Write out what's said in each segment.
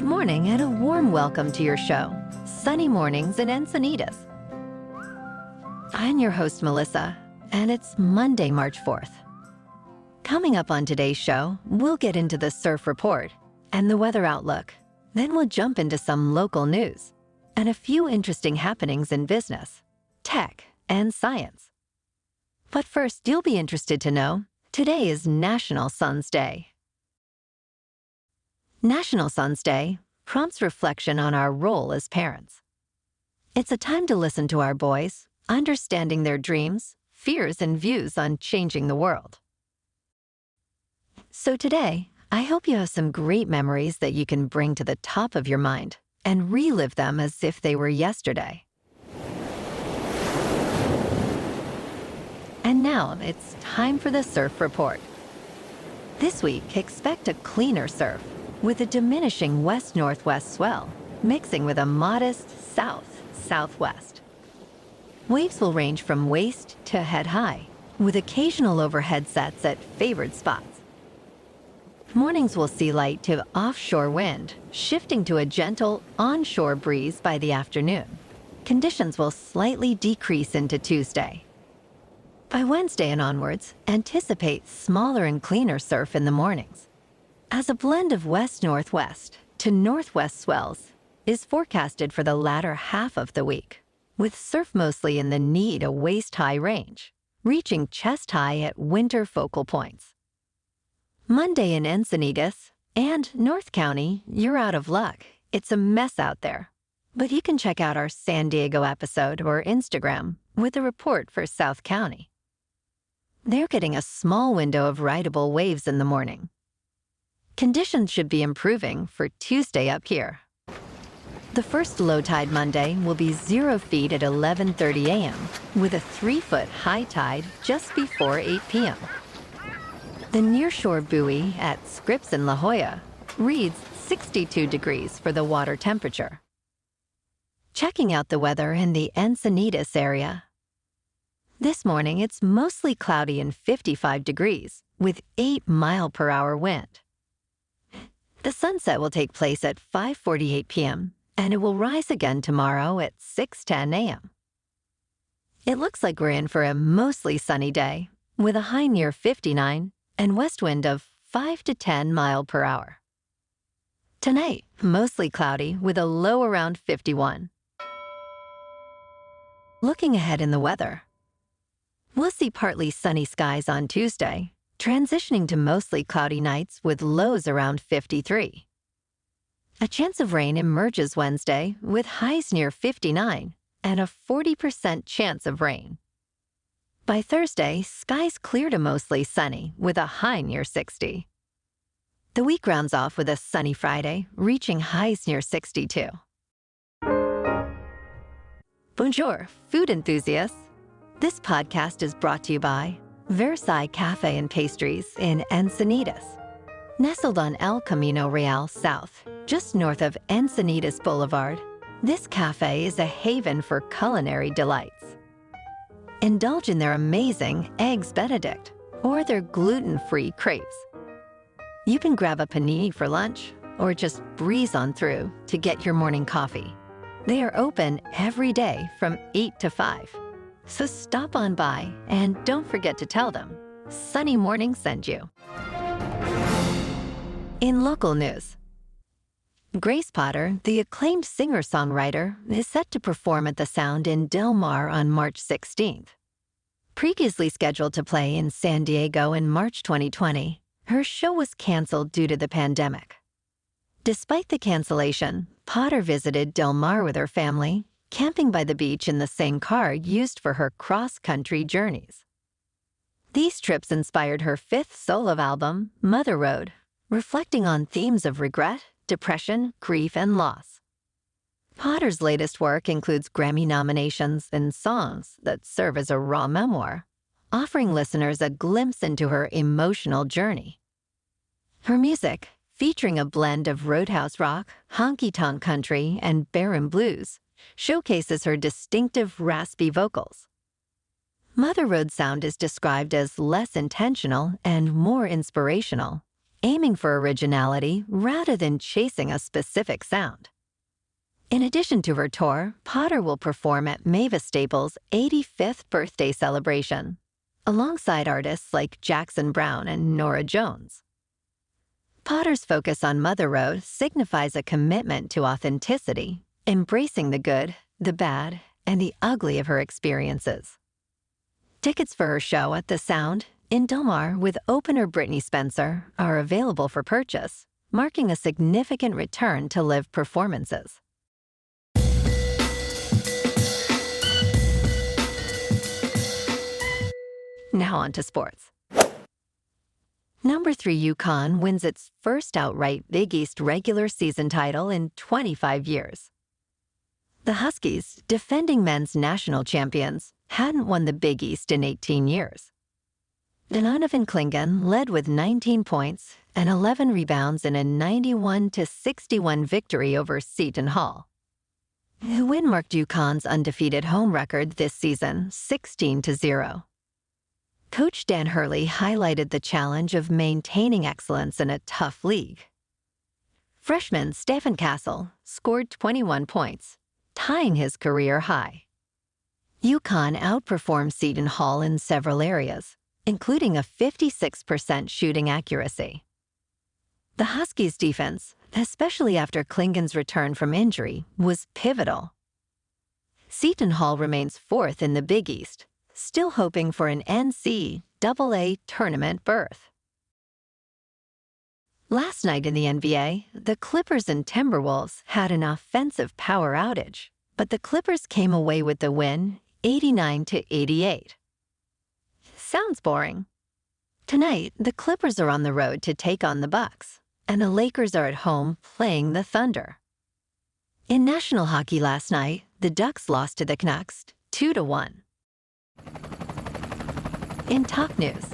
Good morning and a warm welcome to your show, Sunny Mornings in Encinitas. I'm your host, Melissa, and it's Monday, March 4th. Coming up on today's show, we'll get into the surf report and the weather outlook. Then we'll jump into some local news and a few interesting happenings in business, tech, and science. But first, you'll be interested to know, today is National Sons Day. National Sons Day prompts reflection on our role as parents. It's a time to listen to our boys, understanding their dreams, fears, and views on changing the world. So today, I hope you have some great memories that you can bring to the top of your mind and relive them as if they were yesterday. And now it's time for the surf report. This week, expect a cleaner surf with a diminishing west-northwest swell, mixing with a modest south-southwest. Waves will range from waist to head-high, with occasional overhead sets at favored spots. Mornings will see light to offshore wind, shifting to a gentle onshore breeze by the afternoon. Conditions will slightly decrease into Tuesday. By Wednesday and onwards, anticipate smaller and cleaner surf in the mornings, as a blend of west-northwest to northwest swells is forecasted for the latter half of the week, with surf mostly in the knee to waist-high range, reaching chest-high at winter focal points. Monday in Encinitas and North County, you're out of luck. It's a mess out there. But you can check out our San Diego episode or Instagram with a report for South County. They're getting a small window of rideable waves in the morning. Conditions should be improving for Tuesday up here. The first low tide Monday will be 0 feet at 11:30 a.m. with a 3-foot high tide just before 8 p.m. The nearshore buoy at Scripps in La Jolla reads 62 degrees for the water temperature. Checking out the weather in the Encinitas area. This morning, it's mostly cloudy and 55 degrees with 8-mile-per-hour wind. The sunset will take place at 5:48 p.m., and it will rise again tomorrow at 6:10 a.m. It looks like we're in for a mostly sunny day, with a high near 59 and west wind of 5 to 10 miles per hour. Tonight, mostly cloudy with a low around 51. Looking ahead in the weather, we'll see partly sunny skies on Tuesday, transitioning to mostly cloudy nights with lows around 53. A chance of rain emerges Wednesday with highs near 59 and a 40% chance of rain. By Thursday, skies clear to mostly sunny with a high near 60. The week rounds off with a sunny Friday, reaching highs near 62. Bonjour, food enthusiasts. This podcast is brought to you by Versailles Cafe and Pastries in Encinitas. Nestled on El Camino Real South, just north of Encinitas Boulevard, this cafe is a haven for culinary delights. Indulge in their amazing Eggs Benedict or their gluten-free crepes. You can grab a panini for lunch or just breeze on through to get your morning coffee. They are open every day from 8 to 5. So stop on by and don't forget to tell them Sunny Morning sent you. In local news, Grace Potter, the acclaimed singer-songwriter, is set to perform at the Sound in Del Mar on March 16th. Previously scheduled to play in San Diego in March 2020, her show was canceled due to the pandemic. Despite the cancellation, Potter visited Del Mar with her family, camping by the beach in the same car used for her cross-country journeys. These trips inspired her 5th solo album, Mother Road, reflecting on themes of regret, depression, grief, and loss. Potter's latest work includes Grammy nominations and songs that serve as a raw memoir, offering listeners a glimpse into her emotional journey. Her music, featuring a blend of roadhouse rock, honky-tonk country, and barren blues, showcases her distinctive raspy vocals. Mother Road sound is described as less intentional and more inspirational, aiming for originality rather than chasing a specific sound. In addition to her tour, Potter will perform at Mavis Staples' 85th birthday celebration, alongside artists like Jackson Browne and Norah Jones. Potter's focus on Mother Road signifies a commitment to authenticity, embracing the good, the bad, and the ugly of her experiences. Tickets for her show at The Sound in Del Mar with opener Brittany Spencer are available for purchase, marking a significant return to live performances. Now on to sports. Number 3 UConn wins its first outright Big East regular season title in 25 years. The Huskies, defending men's national champions, hadn't won the Big East in 18 years. Donovan Clingan led with 19 points and 11 rebounds in a 91-61 victory over Seton Hall. The win marked UConn's undefeated home record this season, 16-0. Coach Dan Hurley highlighted the challenge of maintaining excellence in a tough league. Freshman Stephen Castle scored 21 points, tying his career high. UConn outperformed Seton Hall in several areas, including a 56% shooting accuracy. The Huskies' defense, especially after Clingan's return from injury, was pivotal. Seton Hall remains 4th in the Big East, still hoping for an NCAA tournament berth. Last night in the NBA, the Clippers and Timberwolves had an offensive power outage, but the Clippers came away with the win, 89-88. Sounds boring. Tonight, the Clippers are on the road to take on the Bucks, and the Lakers are at home playing the Thunder. In National Hockey last night, the Ducks lost to the Canucks 2-1. In top news,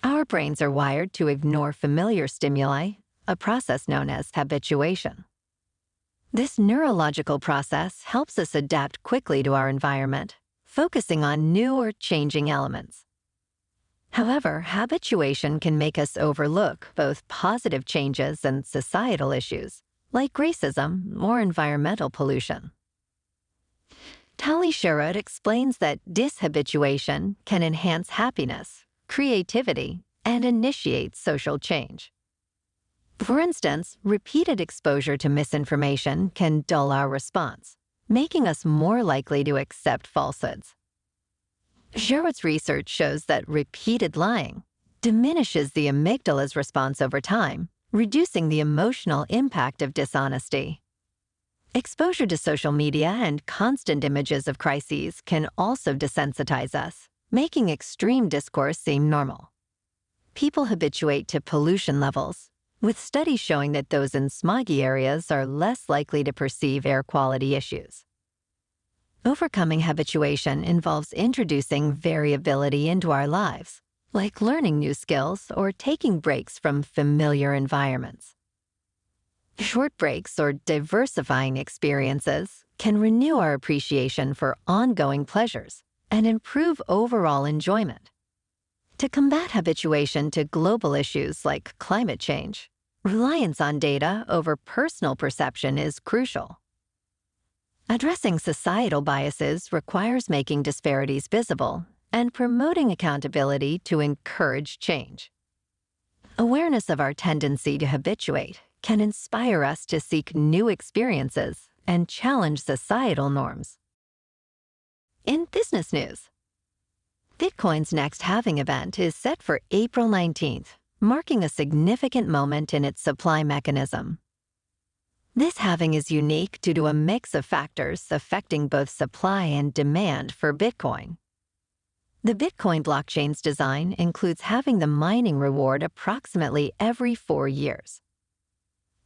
our brains are wired to ignore familiar stimuli, a process known as habituation. This neurological process helps us adapt quickly to our environment, focusing on new or changing elements. However, habituation can make us overlook both positive changes and societal issues, like racism or environmental pollution. Tali Sherrod explains that dishabituation can enhance happiness, creativity, and initiate social change. For instance, repeated exposure to misinformation can dull our response, making us more likely to accept falsehoods. Sherrod's research shows that repeated lying diminishes the amygdala's response over time, reducing the emotional impact of dishonesty. Exposure to social media and constant images of crises can also desensitize us, making extreme discourse seem normal. People habituate to pollution levels, with studies showing that those in smoggy areas are less likely to perceive air quality issues. Overcoming habituation involves introducing variability into our lives, like learning new skills or taking breaks from familiar environments. Short breaks or diversifying experiences can renew our appreciation for ongoing pleasures and improve overall enjoyment. To combat habituation to global issues like climate change, reliance on data over personal perception is crucial. Addressing societal biases requires making disparities visible and promoting accountability to encourage change. Awareness of our tendency to habituate can inspire us to seek new experiences and challenge societal norms. In business news, Bitcoin's next halving event is set for April 19th, marking a significant moment in its supply mechanism. This halving is unique due to a mix of factors affecting both supply and demand for Bitcoin. The Bitcoin blockchain's design includes having the mining reward approximately every 4 years.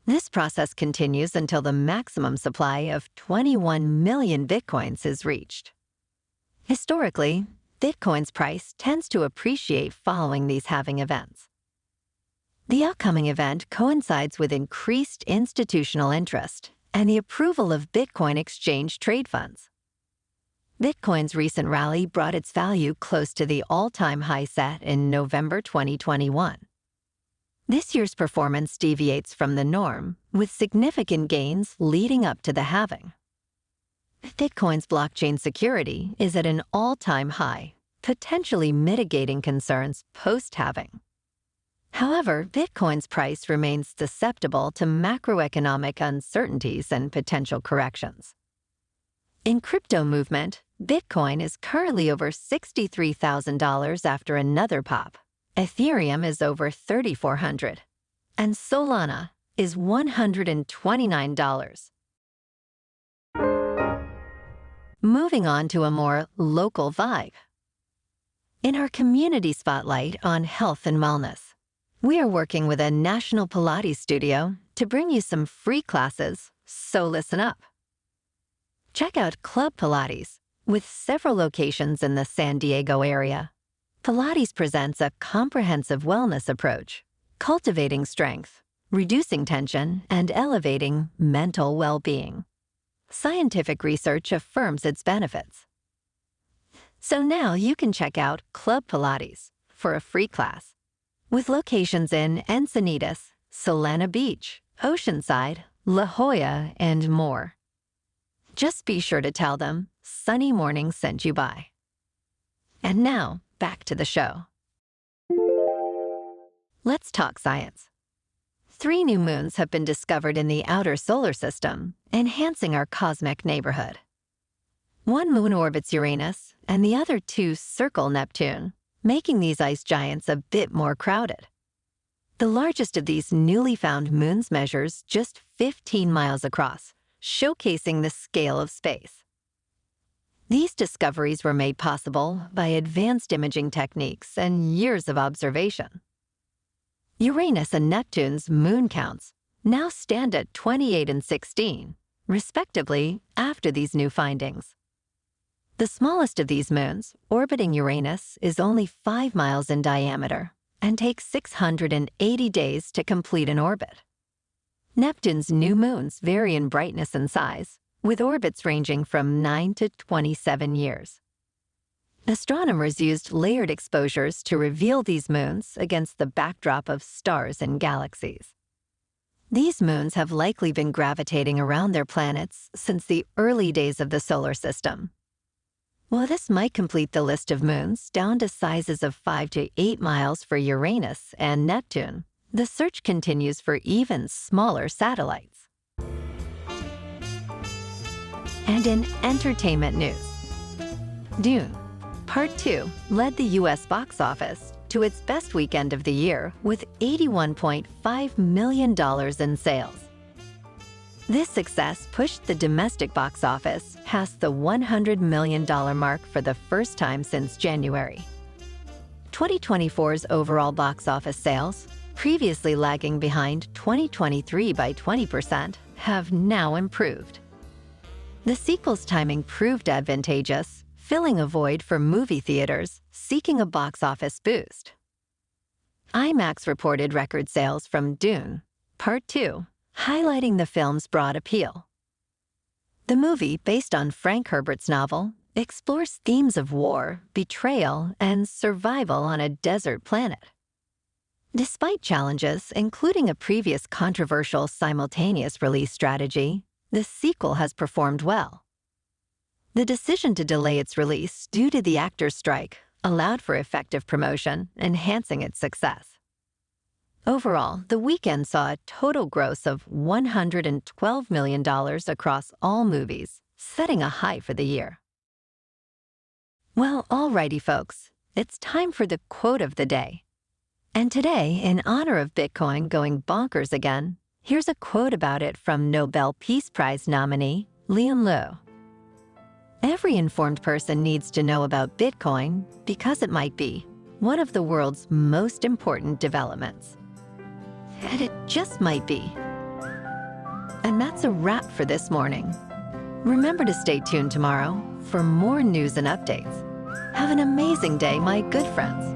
This process continues until the maximum supply of 21 million Bitcoins is reached. Historically, Bitcoin's price tends to appreciate following these halving events. The upcoming event coincides with increased institutional interest and the approval of Bitcoin exchange trade funds. Bitcoin's recent rally brought its value close to the all-time high set in November 2021. This year's performance deviates from the norm, with significant gains leading up to the halving. Bitcoin's blockchain security is at an all-time high, potentially mitigating concerns post-halving. However, Bitcoin's price remains susceptible to macroeconomic uncertainties and potential corrections. In crypto movement, Bitcoin is currently over $63,000 after another pop. Ethereum is over $3,400, and Solana is $129. Moving on to a more local vibe. In our community spotlight on health and wellness, we are working with a national Pilates studio to bring you some free classes, so listen up. Check out Club Pilates, with several locations in the San Diego area. Pilates presents a comprehensive wellness approach, cultivating strength, reducing tension, and elevating mental well-being. Scientific research affirms its benefits. So now you can check out Club Pilates for a free class, with locations in Encinitas, Solana Beach, Oceanside, La Jolla, and more. Just be sure to tell them Sunny Morning sent you by. And now, back to the show. Let's talk science. 3 new moons have been discovered in the outer solar system, enhancing our cosmic neighborhood. One moon orbits Uranus, and the other 2 circle Neptune, making these ice giants a bit more crowded. The largest of these newly found moons measures just 15 miles across, showcasing the scale of space. These discoveries were made possible by advanced imaging techniques and years of observation. Uranus and Neptune's moon counts now stand at 28 and 16, respectively, after these new findings. The smallest of these moons, orbiting Uranus, is only 5 miles in diameter and takes 680 days to complete an orbit. Neptune's new moons vary in brightness and size, with orbits ranging from 9 to 27 years. Astronomers used layered exposures to reveal these moons against the backdrop of stars and galaxies. These moons have likely been gravitating around their planets since the early days of the solar system. While this might complete the list of moons down to sizes of 5 to 8 miles for Uranus and Neptune, the search continues for even smaller satellites. And in entertainment news, Dune, Part 2 led the U.S. box office to its best weekend of the year with $81.5 million in sales. This success pushed the domestic box office past the $100 million mark for the first time since January. 2024's overall box office sales, previously lagging behind 2023 by 20%, have now improved. The sequel's timing proved advantageous, filling a void for movie theaters seeking a box office boost. IMAX reported record sales from Dune, Part 2, highlighting the film's broad appeal. The movie, based on Frank Herbert's novel, explores themes of war, betrayal, and survival on a desert planet. Despite challenges, including a previous controversial simultaneous release strategy, the sequel has performed well. The decision to delay its release due to the actors' strike allowed for effective promotion, enhancing its success. Overall, the weekend saw a total gross of $112 million across all movies, setting a high for the year. Well, alrighty folks, it's time for the quote of the day. And today, in honor of Bitcoin going bonkers again, here's a quote about it from Nobel Peace Prize nominee Leon Liu. Every informed person needs to know about Bitcoin because it might be one of the world's most important developments. And it just might be. And that's a wrap for this morning. Remember to stay tuned tomorrow for more news and updates. Have an amazing day, my good friends.